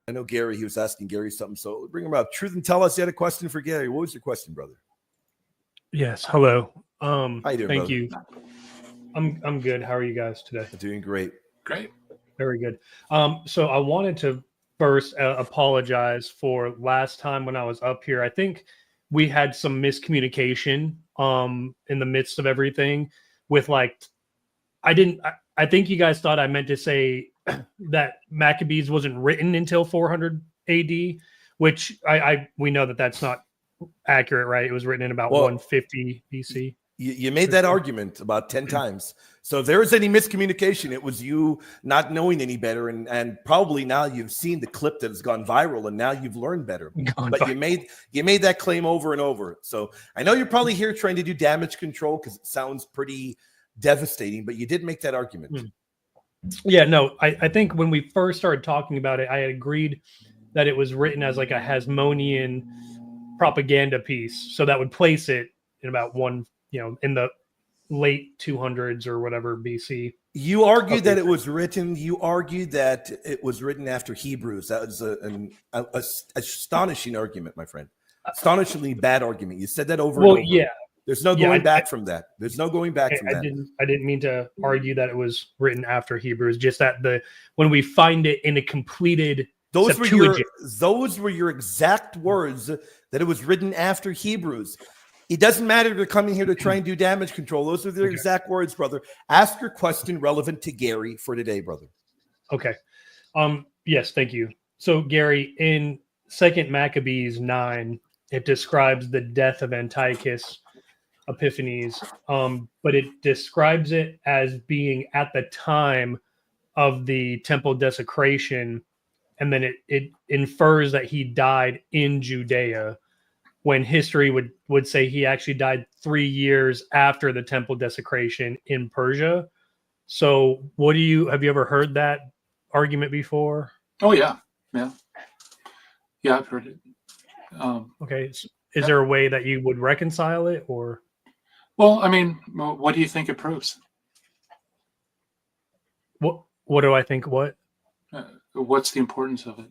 I know Gary, he was asking Gary something, so bring him up. Truth and Tell Us, you had a question for Gary. What was your question, brother? Yes, hello. How you doing, thank brother? you. I'm good. How are you guys today? Doing great. Great. Very good. So I wanted to first apologize for last time when I was up here. I think we had some miscommunication in the midst of everything with I think you guys thought I meant to say that Maccabees wasn't written until 400 AD, which we know that that's not accurate, right? It was written in about 150 BC. You made that argument about 10 times. So if there was any miscommunication, it was you not knowing any better. And probably now you've seen the clip that has gone viral and now you've learned better. But you made that claim over and over. So I know you're probably here trying to do damage control because it sounds pretty devastating, but you did make that argument. Yeah, no, I think when we first started talking about it, I had agreed that it was written as like a Hasmonean propaganda piece. So that would place it in about in the late 200s or whatever BC. You argued that it was written. You argued that it was written after Hebrews. That was an astonishing argument, my friend. Astonishingly bad argument. You said that over and over. Yeah. There's no going back from that. There's no going back from that. I didn't mean to argue that it was written after Hebrews. Just that when we find it in a completed those were your exact words that it was written after Hebrews. It doesn't matter if you're coming here to try and do damage control. Those are their exact words, brother. Ask your question relevant to Gary for today, brother. Okay. Yes, thank you. So, Gary, in Second Maccabees 9, it describes the death of Antiochus Epiphanes, but it describes it as being at the time of the temple desecration, and then it infers that he died in Judea, when history would say he actually died 3 years after the temple desecration in Persia. So have you ever heard that argument before? Oh, yeah. I've heard it. Okay. Is there a way that you would reconcile it, or? Well, I mean, what do you think it proves? What do I think? What's the importance of it?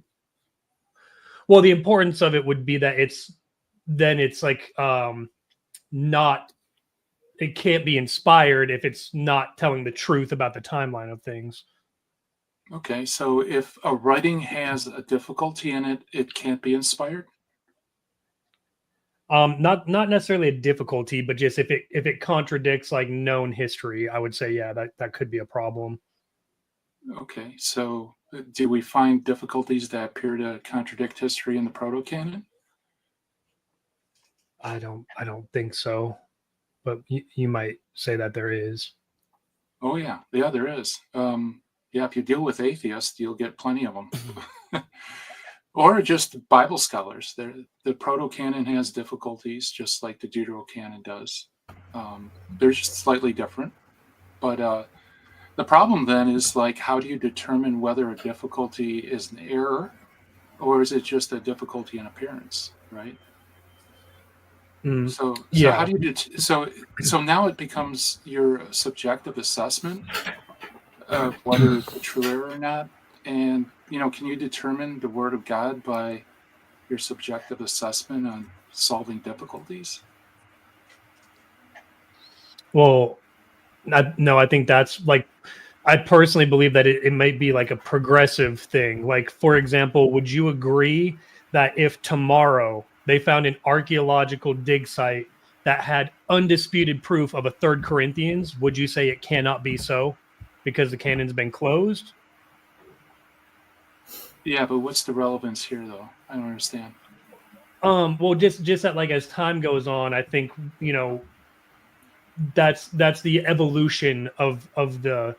Well, the importance of it would be that it's like it can't be inspired if it's not telling the truth about the timeline of things. Okay, so if a writing has a difficulty in it, it can't be inspired? Not necessarily a difficulty, but just if it contradicts like known history, I would say, yeah, that could be a problem. Okay, so do we find difficulties that appear to contradict history in the proto-canon? I don't think so, but you might say that there is. Oh yeah, there is. If you deal with atheists, you'll get plenty of them. Or just Bible scholars. The proto-canon has difficulties, just like the deuterocanon does. They're just slightly different. But the problem then is, like, how do you determine whether a difficulty is an error, or is it just a difficulty in appearance, right? So how do you so now it becomes your subjective assessment of whether it's a true error or not. And can you determine the word of God by your subjective assessment on solving difficulties? Well, no, I think that's like, I personally believe that it might be like a progressive thing. Like, for example, would you agree that if tomorrow they found an archaeological dig site that had undisputed proof of a 3rd Corinthians, would you say it cannot be so because the canon's been closed? Yeah, but what's the relevance here, though? I don't understand. Well, just that, like, as time goes on, I think that's the evolution of the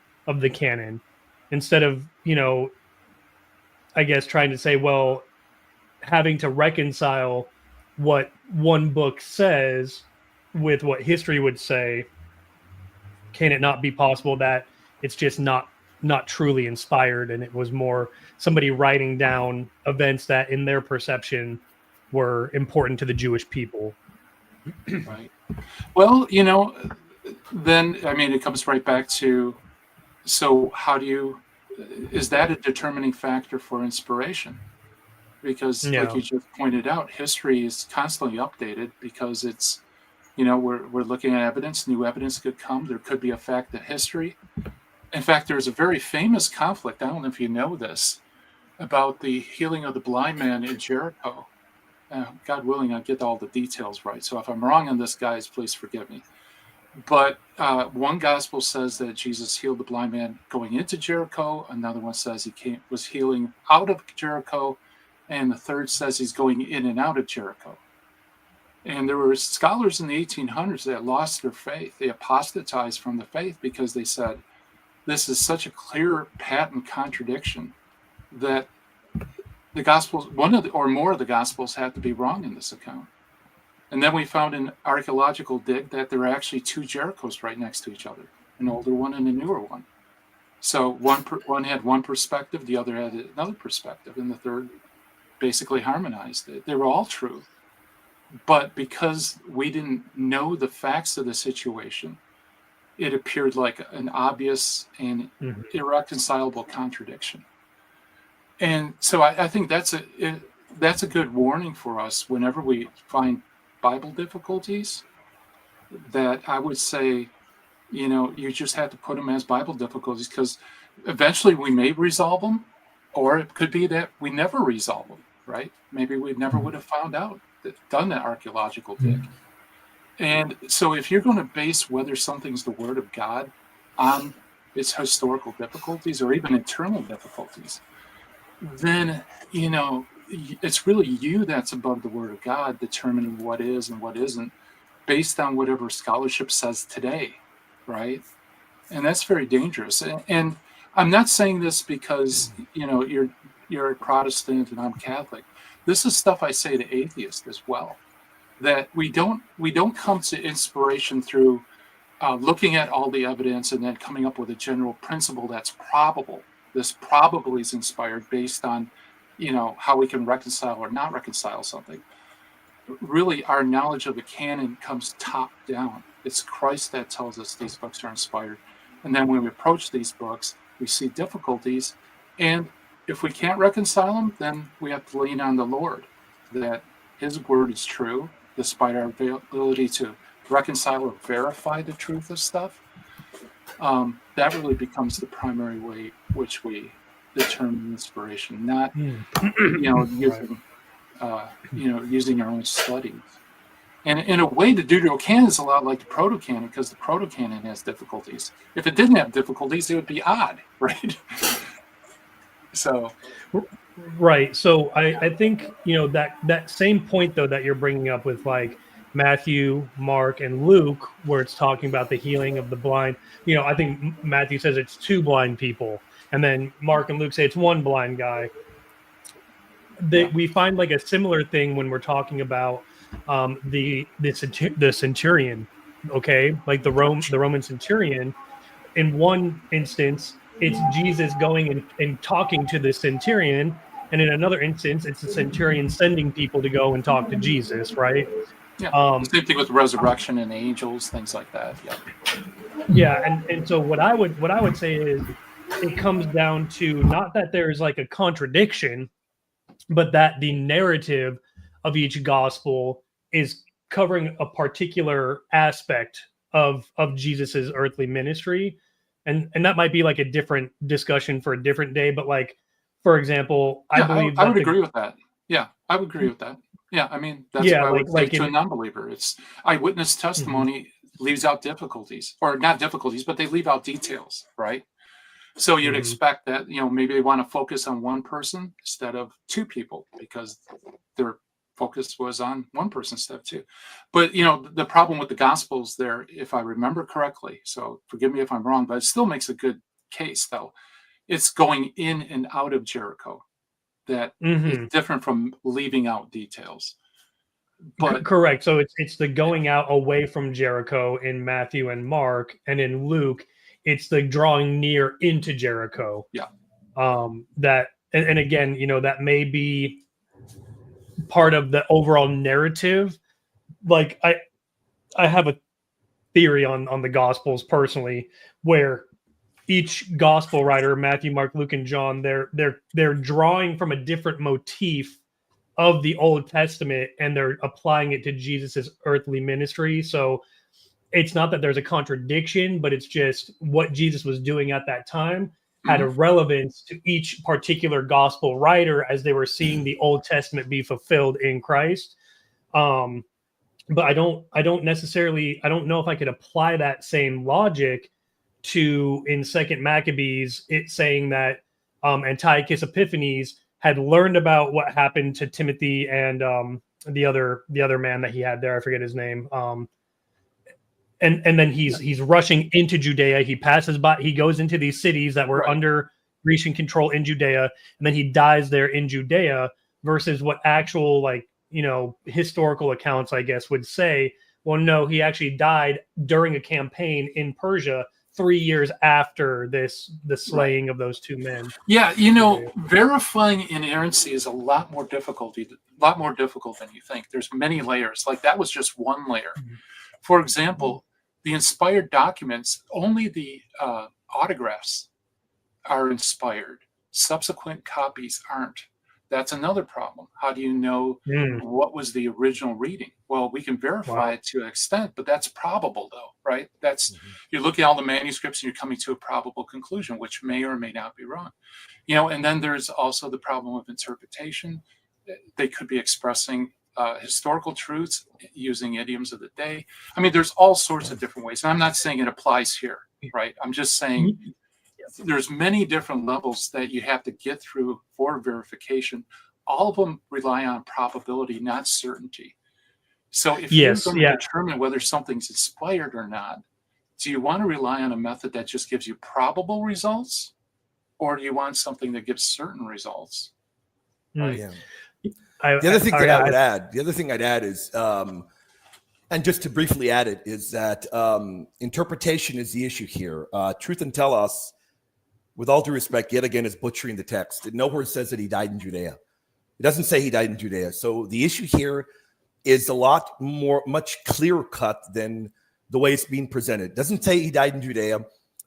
canon. Instead of I guess trying to say, well, having to reconcile what one book says with what history would say, can it not be possible that it's just not truly inspired, and it was more somebody writing down events that in their perception were important to the Jewish people? Right. Well, then, I mean, it comes right back to, so how do you, is that a determining factor for inspiration? because, Yeah. like you just pointed out, history is constantly updated because it's, we're looking at evidence. New evidence could come. There could be a fact of history. In fact, there's a very famous conflict. I don't know if you know this, about the healing of the blind man in Jericho. God willing, I'll get all the details right. So if I'm wrong on this, guys, please forgive me. But one gospel says that Jesus healed the blind man going into Jericho. Another one says he was healing out of Jericho. And the third says he's going in and out of Jericho. And there were scholars in the 1800s that lost their faith. They apostatized from the faith because they said, this is such a clear, patent contradiction that the Gospels, or more of the Gospels, had to be wrong in this account. And then we found in archaeological dig that there are actually two Jerichos right next to each other, an older one and a newer one. So one had one perspective, the other had another perspective, and the third basically harmonized it. They were all true. But because we didn't know the facts of the situation, it appeared like an obvious and irreconcilable contradiction. And so I think that's a good warning for us whenever we find Bible difficulties, that I would say, you just have to put them as Bible difficulties, because eventually we may resolve them, or it could be that we never resolve them, right? Maybe we never would have found out, done that archaeological dig. And so if you're going to base whether something's the word of God on its historical difficulties or even internal difficulties, then, it's really you that's above the word of God determining what is and what isn't based on whatever scholarship says today, right? And that's very dangerous. And I'm not saying this because, you're a Protestant and I'm Catholic. This is stuff I say to atheists as well, that we don't come to inspiration through looking at all the evidence and then coming up with a general principle that's probable. This probably is inspired based on, how we can reconcile or not reconcile something. Really, our knowledge of the canon comes top down. It's Christ that tells us these books are inspired. And then when we approach these books, we see difficulties. And if we can't reconcile them, then we have to lean on the Lord, that his word is true, despite our ability to reconcile or verify the truth of stuff. That really becomes the primary way which we determine inspiration, not using our own studies. And in a way, the Deuterocanon is a lot like the Protocanon, because the Protocanon has difficulties. If it didn't have difficulties, it would be odd, right? So, right. So I think that same point though that you're bringing up with like Matthew, Mark, and Luke, where it's talking about the healing of the blind. I think Matthew says it's two blind people, and then Mark and Luke say it's one blind guy. We find like a similar thing when we're talking about the centurion. Okay, like the Roman centurion. In one instance, it's Jesus going and talking to the centurion, and in another instance, it's the centurion sending people to go and talk to Jesus. Right. Yeah. Same thing with resurrection and angels, things like that. Yeah. Yeah, and so what I would say is it comes down to not that there's like a contradiction, but that the narrative of each gospel is covering a particular aspect of Jesus's earthly ministry, and that might be like a different discussion for a different day. But like, for example, I believe I would agree with that. Yeah, I would agree with that. Yeah, I mean, that's what I would say to a non-believer. It's eyewitness testimony leaves out difficulties, or not difficulties, but they leave out details, right? So you'd expect that, maybe they want to focus on one person instead of two people because their focus was on one person instead of two. But, the problem with the Gospels there, if I remember correctly, so forgive me if I'm wrong, but it still makes a good case, though. It's going in and out of Jericho. That is different from leaving out details. But correct. So it's the going out away from Jericho in Matthew and Mark, and in Luke, it's the drawing near into Jericho. Yeah. That and again, that may be part of the overall narrative. Like I have a theory on the Gospels personally, where each gospel writer, Matthew, Mark, Luke, and John, they're drawing from a different motif of the Old Testament, and they're applying it to Jesus's earthly ministry. So it's not that there's a contradiction, but it's just what Jesus was doing at that time had a relevance to each particular gospel writer as they were seeing the Old Testament be fulfilled in Christ. But I don't know if I could apply that same logic to in Second Maccabees, it saying that Antiochus Epiphanes had learned about what happened to Timothy and the other man that he had there. I forget his name. And then he's rushing into Judea. He passes by. He goes into these cities that were under Grecian control in Judea, and then he dies there in Judea. Versus what actual historical accounts, I guess, would say. Well, no, he actually died during a campaign in Persia 3 years after the slaying of those two men. Yeah, verifying inerrancy is a lot more difficult than you think. There's many layers. Like that was just one layer. For example, the inspired documents, only the autographs are inspired. Subsequent copies aren't. That's another problem. How do you know what was the original reading? Well, we can verify it to an extent, but that's probable though, right? That's you're looking at all the manuscripts and you're coming to a probable conclusion, which may or may not be wrong. And then there's also the problem of interpretation. They could be expressing historical truths using idioms of the day. I mean, there's all sorts of different ways. And I'm not saying it applies here, right? I'm just saying there's many different levels that you have to get through for verification. All of them rely on probability, not certainty. So if you're going to determine whether something's inspired or not, do you want to rely on a method that just gives you probable results, or do you want something that gives certain results? Right? Yeah. The other thing I'd add is, and just to briefly add it, is that interpretation is the issue here. Truth and Telos, with all due respect, yet again, is butchering the text. It nowhere says that he died in Judea. It doesn't say he died in Judea. So the issue here is much clearer cut than the way it's being presented. It doesn't say he died in Judea.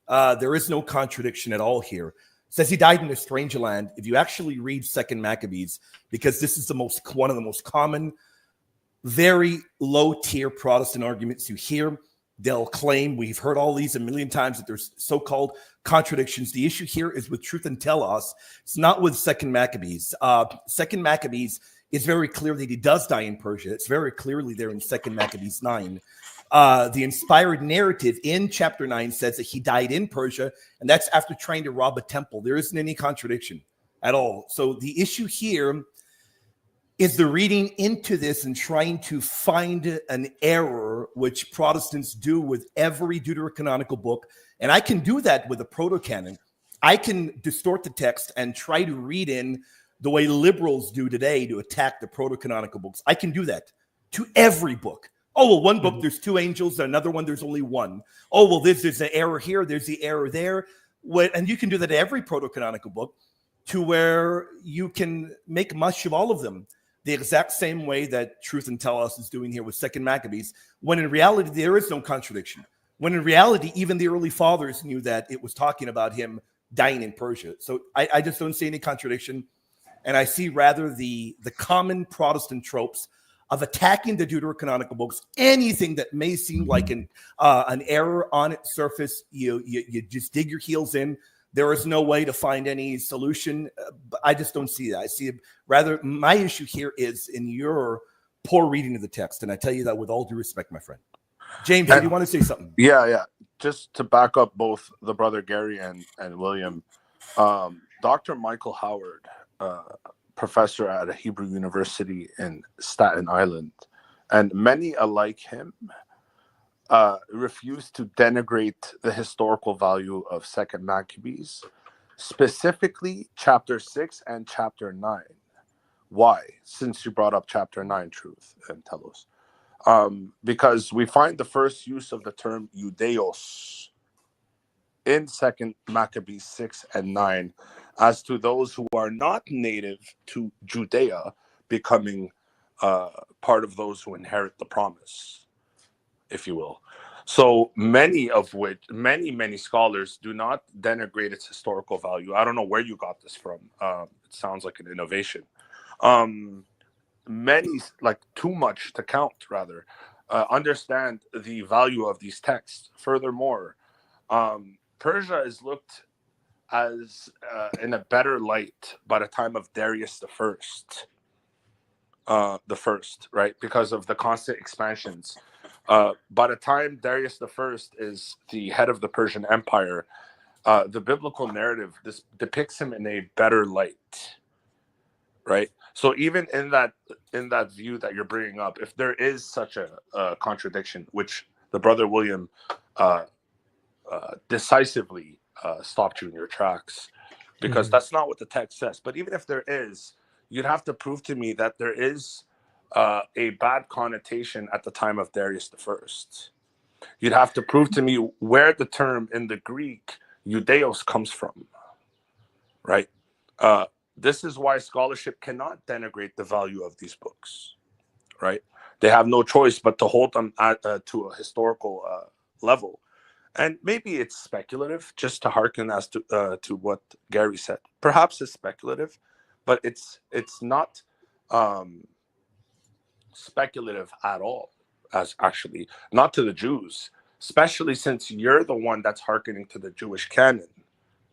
There is no contradiction at all here. It says he died in a strange land. If you actually read Second Maccabees, because this is one of the most common, very low tier Protestant arguments you hear, they'll claim, we've heard all these a million times, that there's so-called contradictions. The issue here is with Truth and Telos. It's not with Second Maccabees. Second Maccabees is very clear that he does die in Persia. It's very clearly there in Second Maccabees 9. The inspired narrative in chapter 9 says that he died in Persia, and that's after trying to rob a temple. There isn't any contradiction at all. So the issue here is the reading into this and trying to find an error, which Protestants do with every deuterocanonical book. And I can do that with a proto-canon. I can distort the text and try to read in the way liberals do today to attack the proto-canonical books. I can do that to every book. Oh, well, one book, there's two angels. Another one, there's only one. Oh, well, there's an error here. There's the error there. And you can do that to every proto-canonical book, to where you can make much of all of them the exact same way that Truth and Telos is doing here with Second Maccabees, when in reality, there is no contradiction. When in reality, even the early fathers knew that it was talking about him dying in Persia. So I just don't see any contradiction. And I see rather the common Protestant tropes of attacking the deuterocanonical books. Anything that may seem like an error on its surface, you just dig your heels in. There is no way to find any solution. But I just don't see that. I see rather my issue here is in your poor reading of the text. And I tell you that with all due respect, my friend. James, do you want to say something? Yeah. Just to back up both the brother Gary and William, Dr. Michael Howard, professor at a Hebrew university in Staten Island, and many alike him, refused to denigrate the historical value of Second Maccabees, specifically chapter 6 and chapter 9. Why? Since you brought up chapter 9, Truth and Telos. Because we find the first use of the term Judeos in Second Maccabees 6 and 9 as to those who are not native to Judea becoming part of those who inherit the promise, if you will. So many scholars do not denigrate its historical value. I don't know where you got this from. It sounds like an innovation. many, like too much to count, rather, understand the value of these texts. Furthermore, Persia is looked as in a better light by the time of Darius the first, right? Because of the constant expansions. By the time Darius the First is the head of the Persian Empire, the biblical narrative depicts him in a better light, right? So even in that view that you're bringing up, if there is such a contradiction, which the brother William decisively stopped you in your tracks, because that's not what the text says. But even if there is, you'd have to prove to me that there is a bad connotation at the time of Darius the First. You'd have to prove to me where the term in the Greek Judeos comes from, right? This is why scholarship cannot denigrate the value of these books, right? They have no choice but to hold them to a historical level. And maybe it's speculative, just to hearken as to what Gary said. Perhaps it's speculative, but it's not speculative at all, as actually not to the Jews, especially since you're the one that's hearkening to the Jewish canon,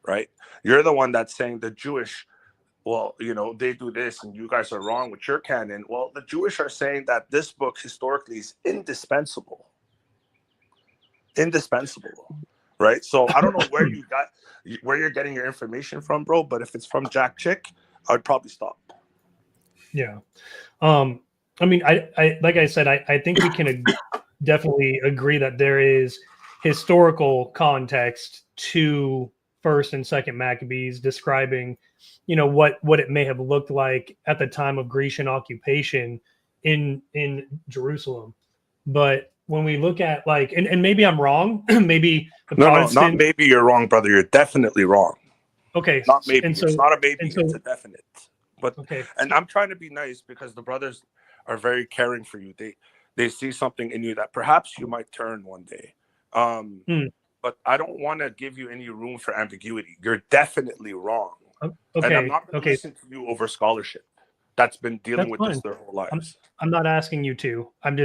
right? You're the one that's saying the Jewish, well, you know, they do this and you guys are wrong with your canon. Well, the Jewish are saying that this book historically is indispensable, right? So I don't know where you're getting your information from, bro, but if it's from Jack Chick, I'd probably stop. Yeah. I mean, I like I said, I think we can definitely agree that there is historical context to First and Second Maccabees describing, you know, what it may have looked like at the time of Grecian occupation in Jerusalem. But when we look at like, and maybe I'm wrong, maybe the Protestant... No, not maybe you're wrong, brother. You're definitely wrong. Okay. Not maybe. And so, it's not a maybe, and so, it's a definite. But okay. And I'm trying to be nice because the brothers are very caring for you. They see something in you that perhaps you might turn one day. But I don't want to give you any room for ambiguity. You're definitely wrong. Okay. And I'm not going to listen to you over scholarship that's been dealing with this their whole lives. I'm not asking you to. I'm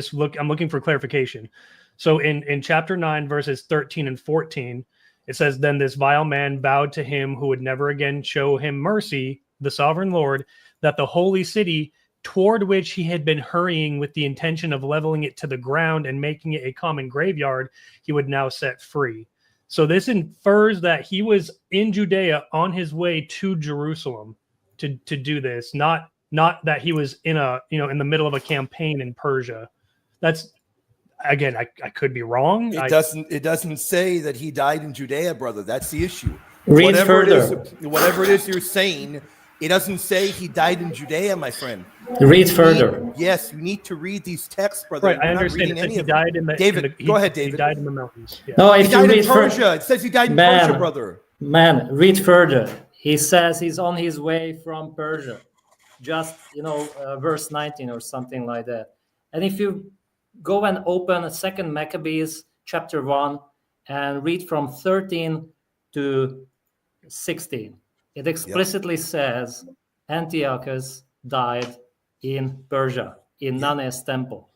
looking for clarification. So in chapter 9, verses 13 and 14, it says, "Then this vile man vowed to him who would never again show him mercy, the sovereign Lord, that the holy city toward which he had been hurrying with the intention of leveling it to the ground and making it a common graveyard, he would now set free." So this infers that he was in Judea on his way to Jerusalem to do this, not that he was in the middle of a campaign in Persia. That's, again, I could be wrong. It doesn't say that he died in Judea, brother. That's the issue. Read further. Whatever it is you're saying, it doesn't say he died in Judea, my friend. Read further. Yes, you need to read these texts, brother. Right, I understand that he died in the... David, go ahead, David. He died in the mountains. Yeah. No, if he you died read in Persia. It says he died in Persia, brother. Man, read further. He says he's on his way from Persia. Just, verse 19 or something like that. And if you go and open Second Maccabees chapter 1 and read from 13 to 16, it explicitly says Antiochus died in Persia, in Nanes temple.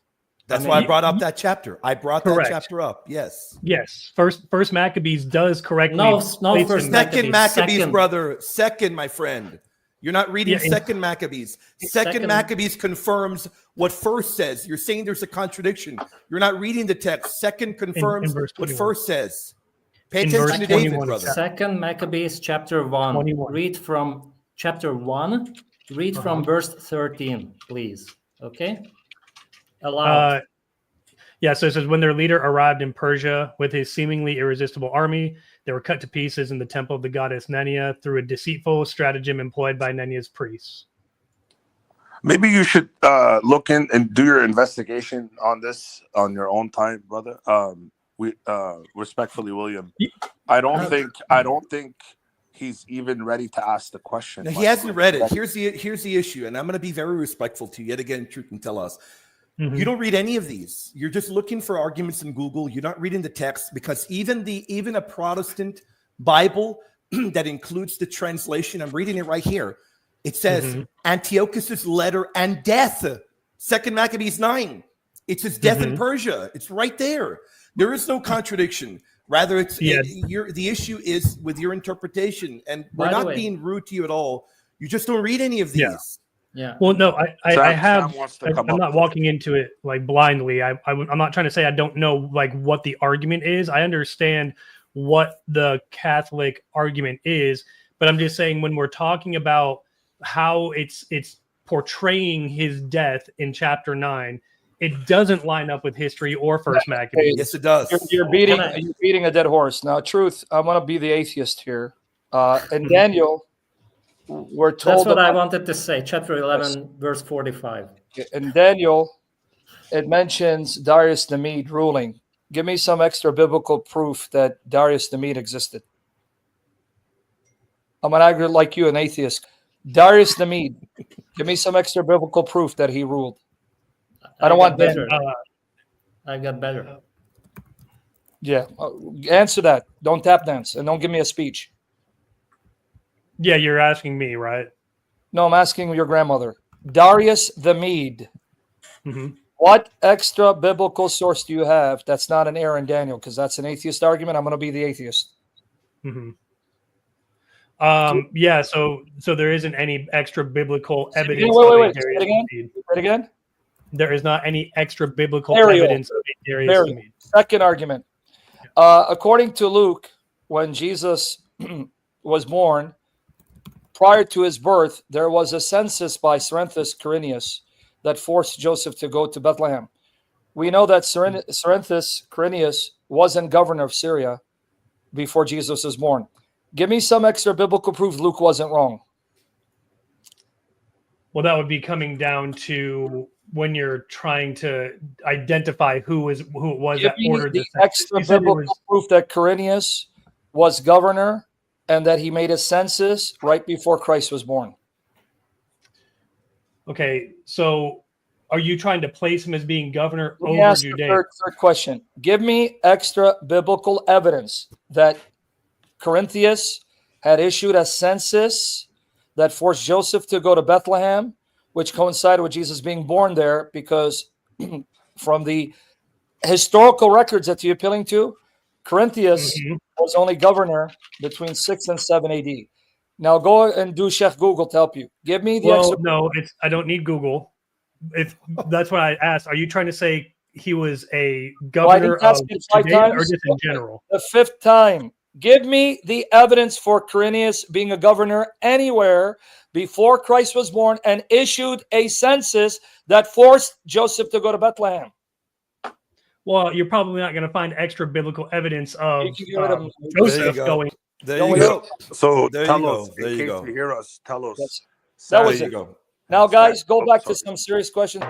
That's why I brought up that chapter. I brought that chapter up. Yes. Yes. First Maccabees does correctly. No, first Second Maccabees, brother. Second, my friend. You're not reading Second Maccabees. Second Maccabees confirms what First says. You're saying there's a contradiction. You're not reading the text. Second confirms what First says. Pay attention to David, brother. Second Maccabees chapter 1. 21. Read from chapter 1. Read from verse 13, please. Okay? Allow. Yeah, so it says, when their leader arrived in Persia with his seemingly irresistible army, they were cut to pieces in the temple of the goddess Nenia through a deceitful stratagem employed by Nenia's priests. Maybe you should look in and do your investigation on this on your own time, brother. We respectfully, William, I don't think he's even ready to ask the question. No, he hasn't read it. Here's the issue, and I'm going to be very respectful to you. Yet again, truth and tell us. Mm-hmm. You don't read any of these. You're just looking for arguments in Google. You're not reading the text, because even a Protestant Bible that includes the translation, I'm reading it right here. It says Antiochus's letter and death. Second Maccabees 9. It's his death in Persia. It's right there. There is no contradiction. Rather, the issue is with your interpretation, and we're not being rude to you at all. You just don't read any of these. Yeah. Well, no, I'm I'm not walking into it like blindly. I'm not trying to say I don't know like what the argument is. I understand what the Catholic argument is, but I'm just saying when we're talking about how it's portraying his death in chapter 9, it doesn't line up with history or First Maccabees. Yes, it does. You're beating a dead horse. Now, truth, I'm going to be the atheist here. In Daniel, we're told... That's what I wanted to say. Chapter 11, verse 45. In Daniel, it mentions Darius the Mede ruling. Give me some extra biblical proof that Darius the Mede existed. I'm an agri like you, an atheist. Darius the Mede. Give me some extra biblical proof that he ruled. I don't want better. I got better. Yeah, answer that. Don't tap dance and don't give me a speech. Yeah, you're asking me, right? No, I'm asking your grandmother. Darius the Mede. What extra biblical source do you have that's not an error in Daniel? Because that's an atheist argument. I'm going to be the atheist. Yeah, so there isn't any extra biblical evidence. Wait. Say it again. There is not any extra biblical evidence of Darius the Mede. Second argument. According to Luke, when Jesus was born, prior to his birth, there was a census by Census Quirinius that forced Joseph to go to Bethlehem. We know that Census Quirinius wasn't governor of Syria before Jesus was born. Give me some extra biblical proof Luke wasn't wrong. Well, that would be coming down to when you're trying to identify who it was that ordered the extra biblical proof that Quirinius was governor and that he made a census right before Christ was born. Okay, so are you trying to place him as being governor over Judea? Third question. Give me extra biblical evidence that Quirinius had issued a census that forced Joseph to go to Bethlehem, which coincided with Jesus being born there, because from the historical records that you're appealing to, Quirinius was only governor between 6 and 7 AD. Now go and do Chef Google to help you. Give me the extra. No, I don't need Google. If that's what I asked. Are you trying to say he was a governor of Judea or just in general? The fifth time. Give me the evidence for Quirinius being a governor anywhere before Christ was born and issued a census that forced Joseph to go to Bethlehem. Well, you're probably not going to find extra biblical evidence of Joseph going. There you go. So there tell you us, go. There in you case go. you hear us, tell us. That was There it. you go. Now, guys, go back to some serious questions.